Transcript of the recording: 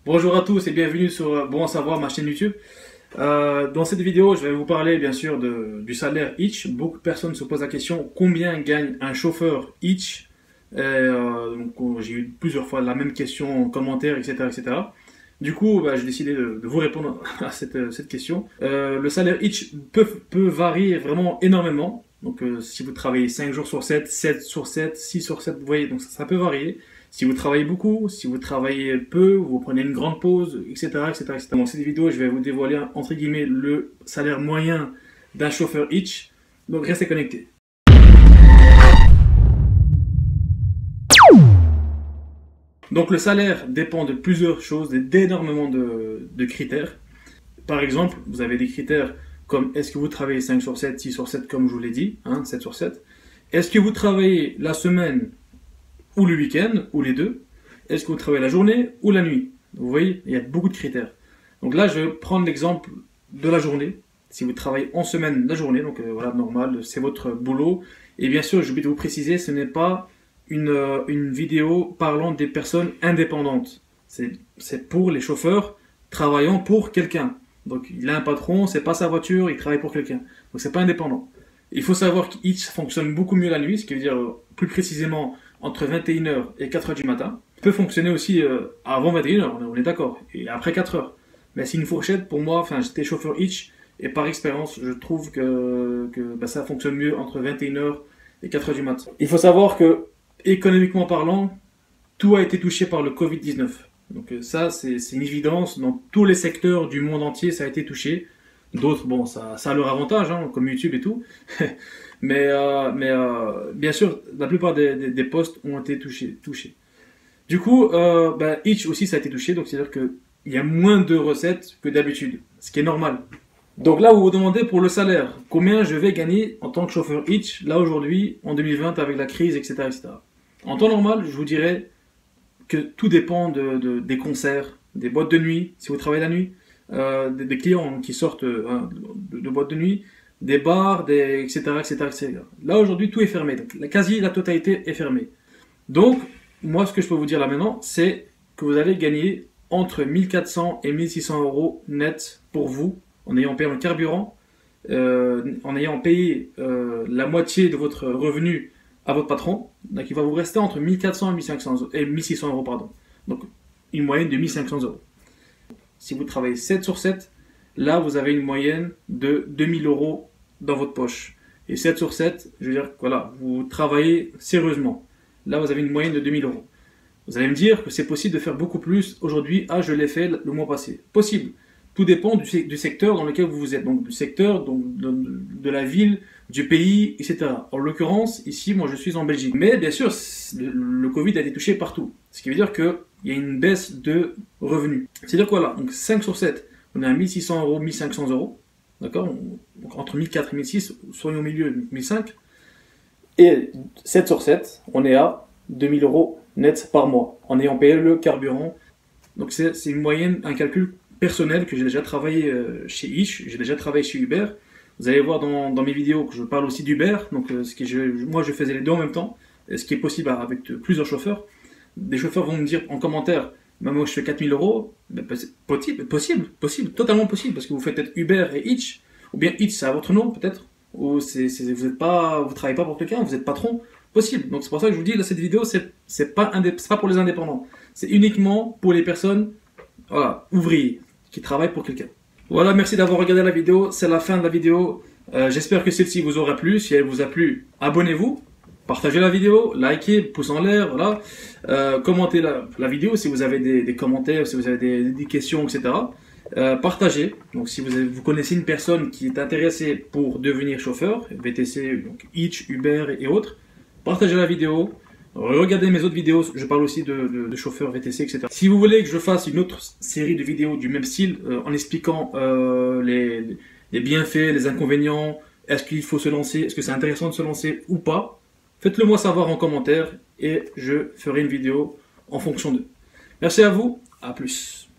Bonjour à tous et bienvenue sur Bon à savoir, ma chaîne YouTube. Dans cette vidéo, je vais vous parler bien sûr du salaire Hitch. Beaucoup de personnes se posent la question combien gagne un chauffeur Hitch. J'ai eu plusieurs fois la même question en commentaire, etc. etc. Du coup, j'ai décidé de vous répondre à cette question. Le salaire Hitch peut varier vraiment énormément. Donc si vous travaillez 5 jours sur 7, 7 sur 7, 6 sur 7, vous voyez, donc ça peut varier. Si vous travaillez beaucoup, si vous travaillez peu, vous prenez une grande pause, etc. etc., etc. Dans cette vidéo, je vais vous dévoiler, entre guillemets, le salaire moyen d'un chauffeur Hitch. Donc restez connectés. Donc le salaire dépend de plusieurs choses, d'énormément de critères. Par exemple, vous avez des critères comme est-ce que vous travaillez 5 sur 7, 6 sur 7 comme je vous l'ai dit, 7 sur 7. Est-ce que vous travaillez la semaine ou le week-end, ou les deux? Est-ce que vous travaillez la journée ou la nuit? Vous voyez, il y a beaucoup de critères. Donc là, je vais prendre l'exemple de la journée. Si vous travaillez en semaine la journée, donc voilà, normal, c'est votre boulot. Et bien sûr, j'ai oublié de vous préciser, ce n'est pas une vidéo parlant des personnes indépendantes. C'est pour les chauffeurs travaillant pour quelqu'un. Donc il a un patron, c'est pas sa voiture, il travaille pour quelqu'un. Donc c'est pas indépendant. Il faut savoir qu'Hitch fonctionne beaucoup mieux la nuit, ce qui veut dire plus précisément entre 21h et 4h du matin. Il peut fonctionner aussi avant 21h, on est d'accord, et après 4h. Mais c'est une fourchette, pour moi, j'étais chauffeur Hitch, et par expérience, je trouve que ça fonctionne mieux entre 21h et 4h du matin. Il faut savoir que, économiquement parlant, tout a été touché par le Covid-19. Donc ça, c'est une évidence, dans tous les secteurs du monde entier, ça a été touché. D'autres, bon, ça a leur avantage, comme YouTube et tout. mais bien sûr, la plupart des postes ont été touchés. Du coup, Hitch aussi, ça a été touché. Donc, c'est-à-dire qu'il y a moins de recettes que d'habitude, ce qui est normal. Donc là, vous vous demandez pour le salaire, combien je vais gagner en tant que chauffeur Hitch, là aujourd'hui, en 2020, avec la crise, etc., etc. En temps normal, je vous dirais que tout dépend des concerts, des boîtes de nuit, si vous travaillez la nuit, des clients qui sortent de boîtes de nuit, des bars, etc., etc., etc. Là aujourd'hui tout est fermé, donc la totalité est fermée. Donc moi ce que je peux vous dire là maintenant, c'est que vous allez gagner entre 1400 et 1600 euros net pour vous, en ayant payé un carburant, en ayant payé la moitié de votre revenu à votre patron. Donc il va vous rester entre 1400 et 1600 euros, pardon. Donc une moyenne de 1500 euros. Si vous travaillez 7 sur 7, là vous avez une moyenne de 2000 euros dans votre poche. Et 7 sur 7, je veux dire, voilà, vous travaillez sérieusement. Là vous avez une moyenne de 2000 euros. Vous allez me dire que c'est possible de faire beaucoup plus aujourd'hui. Ah, je l'ai fait le mois passé. Possible. Tout dépend du secteur dans lequel vous êtes. Donc du secteur, donc, de la ville, du pays, etc. En l'occurrence, ici, moi je suis en Belgique. Mais bien sûr, le Covid a été touché partout. Ce qui veut dire qu'il y a une baisse de revenus. C'est-à-dire quoi là? Donc 5 sur 7, on est à 1600 euros, 1500 euros. D'accord? Donc entre 1400 et 1600, soyons au milieu, 1500. Et 7 sur 7, on est à 2000 euros net par mois, en ayant payé le carburant. Donc c'est une moyenne, un calcul personnel que j'ai déjà travaillé chez Hitch, j'ai déjà travaillé chez Uber. Vous allez voir dans mes vidéos que je parle aussi d'Uber, donc moi je faisais les deux en même temps, ce qui est possible avec plusieurs chauffeurs. Des chauffeurs vont me dire en commentaire, moi je fais 4000 euros, possible, totalement possible, parce que vous faites peut-être Uber et Hitch, ou bien Hitch c'est à votre nom peut-être, ou vous travaillez pas pour quelqu'un, vous êtes patron, possible. Donc c'est pour ça que je vous dis, là cette vidéo c'est pas pour les indépendants, c'est uniquement pour les personnes, voilà, ouvriers, qui travaillent pour quelqu'un. Voilà, merci d'avoir regardé la vidéo, c'est la fin de la vidéo. J'espère que celle-ci vous aura plu. Si elle vous a plu, abonnez-vous, partagez la vidéo, likez, pouce en l'air, voilà. Commentez la vidéo si vous avez des commentaires, si vous avez des questions, etc. Partagez. Donc si vous connaissez une personne qui est intéressée pour devenir chauffeur, VTC, donc Hitch, Uber et autres, partagez la vidéo. Regardez mes autres vidéos, je parle aussi de chauffeurs VTC, etc. Si vous voulez que je fasse une autre série de vidéos du même style, en expliquant les bienfaits, les inconvénients, est-ce qu'il faut se lancer, est-ce que c'est intéressant de se lancer ou pas, faites-le moi savoir en commentaire et je ferai une vidéo en fonction d'eux. Merci à vous, à plus.